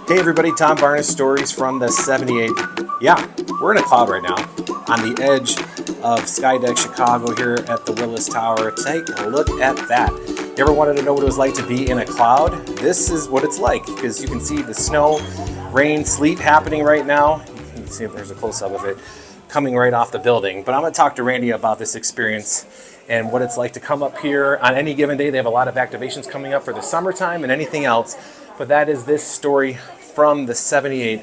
Hey everybody, Tom Barnes, stories from the 78. Yeah, we're in a cloud right now on the edge of Skydeck Chicago here at the Willis Tower. Take a look at that. You ever wanted to know what it was like to be in a cloud? This is what it's like, because you can see the snow, rain, sleet happening right now. You can see if there's a close-up of it coming right off the building. But I'm going to talk to Randy about this experience and what it's like to come up here on any given day. They have a lot of activations coming up for the summertime and anything else. But that is this story from the 78,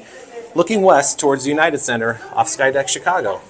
looking west towards the United Center off Skydeck Chicago.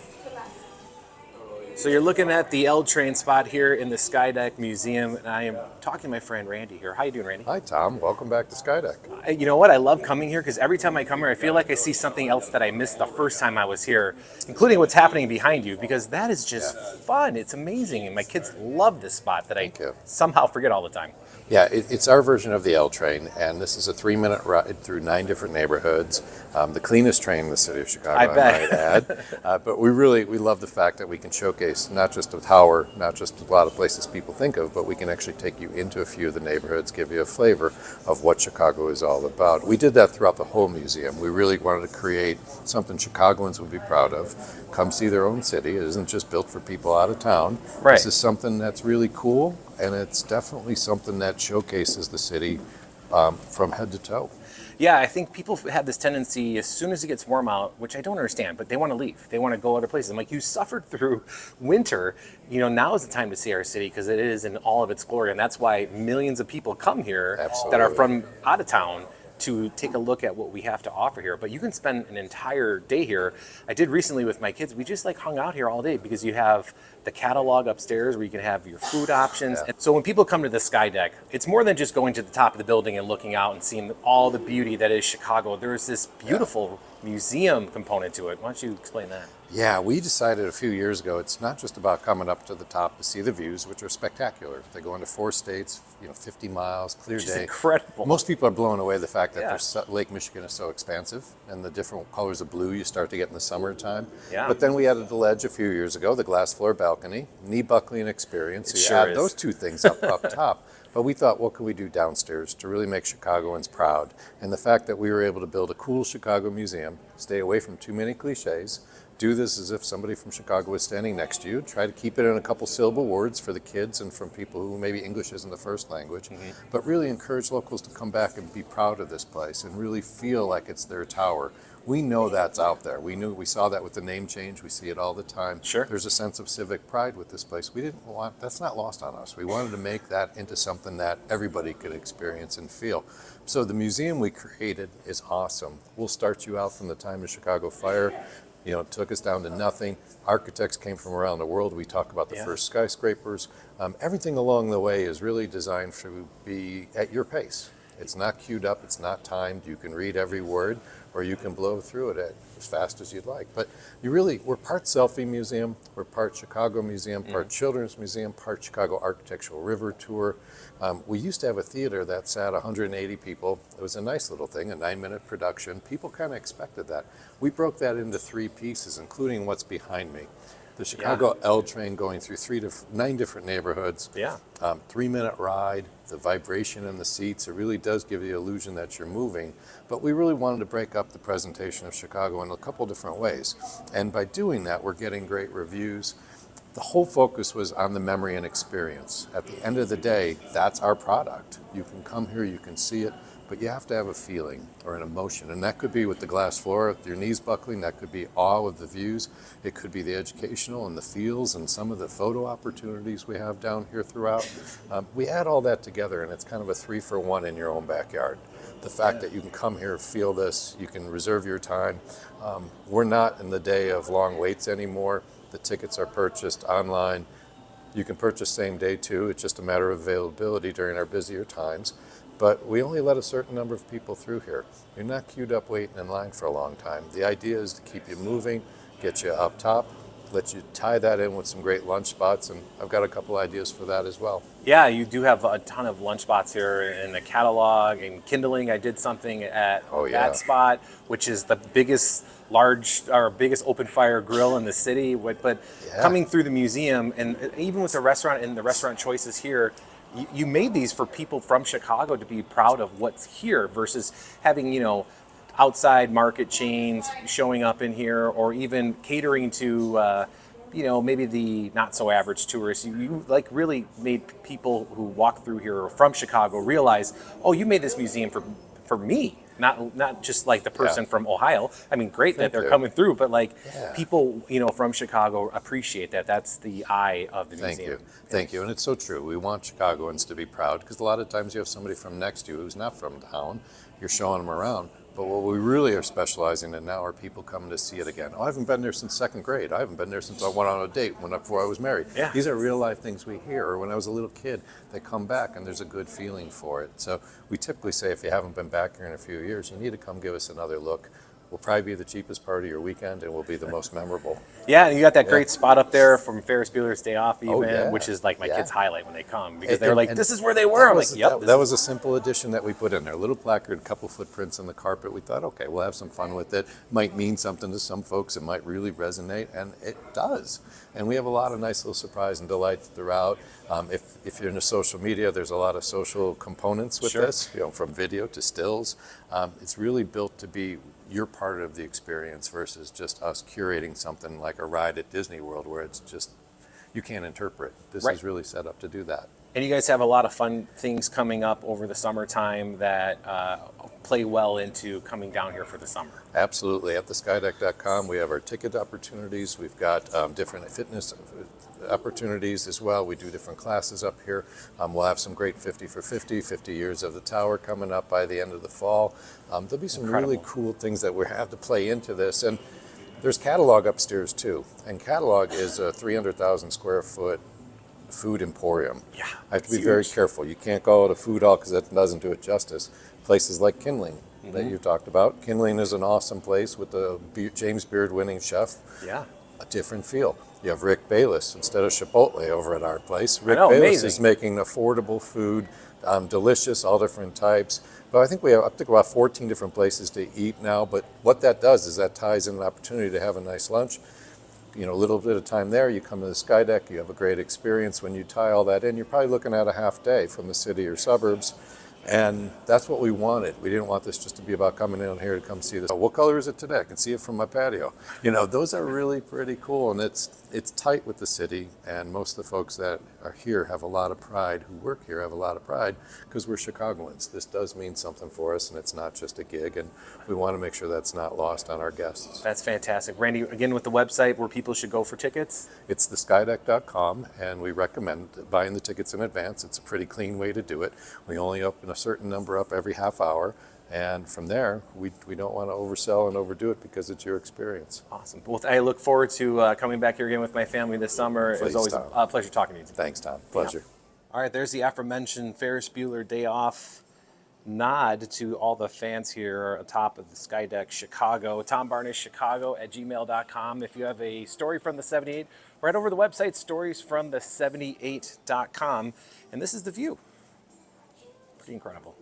So you're looking at the L train spot here in the Skeydeck Museum, and I am talking to my friend Randy here. How you doing, Randy? Hi, Tom. Welcome back to Skydeck. You know what? I love coming here because every time I come here, I feel like I see something else that I missed the first time I was here, including what's happening behind you, because that is just fun. It's amazing, and my kids love this spot that I somehow forget all the time. Yeah, it's our version of the L train, and this is a 3-minute ride through 9 different neighborhoods. The cleanest train in the city of Chicago, I might add. But we love the fact that we can showcase not just a tower, not just a lot of places people think of, but we can actually take you into a few of the neighborhoods, give you a flavor of what Chicago is all about. We did that throughout the whole museum. We really wanted to create something Chicagoans would be proud of. Come see their own city. It isn't just built for people out of town. Right. This is something that's really cool, and it's definitely something that showcases the city from head to toe. Yeah, I think people have this tendency as soon as it gets warm out, which I don't understand, but they want to leave. They want to go other places. I'm like, you suffered through winter. You know, now is the time to see our city because it is in all of its glory. And that's why millions of people come here that are from out of town to take a look at what we have to offer here. But you can spend an entire day here. I did recently with my kids. We just like hung out here all day because you have the catalog upstairs where you can have your food options. And so when people come to the Skydeck, it's more than just going to the top of the building and looking out and seeing all the beauty that is Chicago. There's this beautiful museum component to it. Why don't you explain that? Yeah, we decided a few years ago it's not just about coming up to the top to see the views, which are spectacular. They go into 4 states, 50 miles, clear Which day. is incredible. Most people are blown away the fact that Lake Michigan is so expansive and the different colors of blue you start to get in the summertime. Yeah. But then we added the ledge a few years ago, the glass floor balcony, knee buckling experience. So you add those two things up top. But we thought, what can we do downstairs to really make Chicagoans proud? And the fact that we were able to build a cool Chicago museum, stay away from too many cliches, do this as if somebody from Chicago was standing next to you, try to keep it in a couple syllable words for the kids and from people who maybe English isn't the first language, but really encourage locals to come back and be proud of this place and really feel like it's their tower. We know that's out there. We saw that with the name change. We see it all the time. Sure. There's a sense of civic pride with this place. That's not lost on us. We wanted to make that into something that everybody could experience and feel. So the museum we created is awesome. We'll start you out from the time of Chicago Fire. It took us down to nothing. Architects came from around the world. We talk about the first skyscrapers. Everything along the way is really designed to be at your pace. It's not queued up. It's not timed. You can read every word, or you can blow through it as fast as you'd like. But we're part selfie museum, we're part Chicago museum, part children's museum, part Chicago Architectural River Tour. We used to have a theater that sat 180 people. It was a nice little thing, a 9-minute production. People kind of expected that. We broke that into 3 pieces, including what's behind me. The Chicago L train going through 9 different neighborhoods. 3-minute ride, the vibration in the seats, it really does give you the illusion that you're moving. But we really wanted to break up the presentation of Chicago in a couple different ways. And by doing that, we're getting great reviews. The whole focus was on the memory and experience. At the end of the day, that's our product. You can come here, you can see it, but you have to have a feeling or an emotion. And that could be with the glass floor, your knees buckling, that could be awe of the views, it could be the educational and the feels and some of the photo opportunities we have down here throughout. We add all that together and it's kind of a 3-for-1 in your own backyard. The fact that you can come here, feel this, you can reserve your time. We're not in the day of long waits anymore. The tickets are purchased online. You can purchase same day too. It's just a matter of availability during our busier times. But we only let a certain number of people through here. You're not queued up waiting in line for a long time. The idea is to keep you moving, get you up top, let you tie that in with some great lunch spots, and I've got a couple ideas for that as well. Yeah, you do have a ton of lunch spots here in the catalog and kindling. I did something at that spot, which is the biggest open fire grill in the city. But coming through the museum and even with the restaurant and the restaurant choices here, you made these for people from Chicago to be proud of what's here versus having, outside market chains showing up in here, or even catering to maybe the not so average tourists. You like really made people who walk through here from Chicago realize, oh, you made this museum for me, not just like the person Yeah. from Ohio. I mean, great that Thank they're you. coming through, but like Yeah. people, from Chicago appreciate that. That's the eye of the Thank museum. you. Thank you. And it's so true. We want Chicagoans to be proud because a lot of times you have somebody from next to you who's not from town. You're showing them around. But what we really are specializing in now are people coming to see it again. Oh, I haven't been there since second grade. I haven't been there since I went on a date before I was married. Yeah. These are real life things we hear. Or when I was a little kid, they come back and there's a good feeling for it. So we typically say if you haven't been back here in a few years, you need to come give us another look. We'll probably be the cheapest part of your weekend and we'll be the most memorable. Yeah, and you got that great spot up there from Ferris Bueller's Day Off, even, Oh, yeah. which is like my Yeah. kids' highlight when they come because And- they're like, and "This is where they were." I'm like, "Yep." That was a simple addition that we put in there. A little placard, a couple footprints on the carpet. We thought, okay, we'll have some fun with it. Might mean something to some folks. It might really resonate, and it does. And we have a lot of nice little surprise and delights throughout. If you're into social media, there's a lot of social components with Sure. this, from video to stills. It's really built to be you're part of the experience versus just us curating something like a ride at Disney World where it's just you can't interpret. This Right. is really set up to do that. And you guys have a lot of fun things coming up over the summertime that play well into coming down here for the summer. Absolutely. At the Skydeck.com, we have our ticket opportunities. We've got different fitness opportunities as well. We do different classes up here. We'll have some great 50 for 50 years of the tower coming up by the end of the fall. There'll be some really Incredible. cool things that we have to play into this. And there's catalog upstairs too. And catalog is a 300,000 square foot food emporium. Yeah, I have to be it's very huge. careful. You can't call it a food hall because that doesn't do it justice. Places like Kindling that you talked about. Kindling is an awesome place with the James Beard winning chef. Yeah. A different feel. You have Rick Bayless instead of Chipotle over at our place. Rick know, Bayless amazing. is making affordable food, delicious, all different types. But I think we have up to about 14 different places to eat now. But what that does is that ties in an opportunity to have a nice lunch. A little bit of time there, you come to the Skydeck, you have a great experience. When you tie all that in, you're probably looking at a half day from the city or suburbs. And that's what we wanted. We didn't want this just to be about coming in here to come see this. What color is it today? I can see it from my patio. Those are really pretty cool, and it's tight with the city. And most of the folks that are here have a lot of pride. Who work here have a lot of pride because we're Chicagoans. This does mean something for us, and it's not just a gig. And we want to make sure that's not lost on our guests. That's fantastic. Randy, again, with the website where people should go for tickets. It's theskydeck.com, and we recommend buying the tickets in advance. It's a pretty clean way to do it. We only open a certain number up every half hour, and from there, we don't want to oversell and overdo it because it's your experience. Awesome. Well, I look forward to coming back here again with my family this summer. It was Please, always Tom. a pleasure talking to you. Thanks, Tom. Pleasure. All right, there's the aforementioned Ferris Bueller Day Off nod to all the fans here atop of the Skydeck Chicago. TomBarnishChicago@gmail.com. If you have a story from the 78, right over the website, storiesfromthe78.com. And this is the view. Pretty incredible.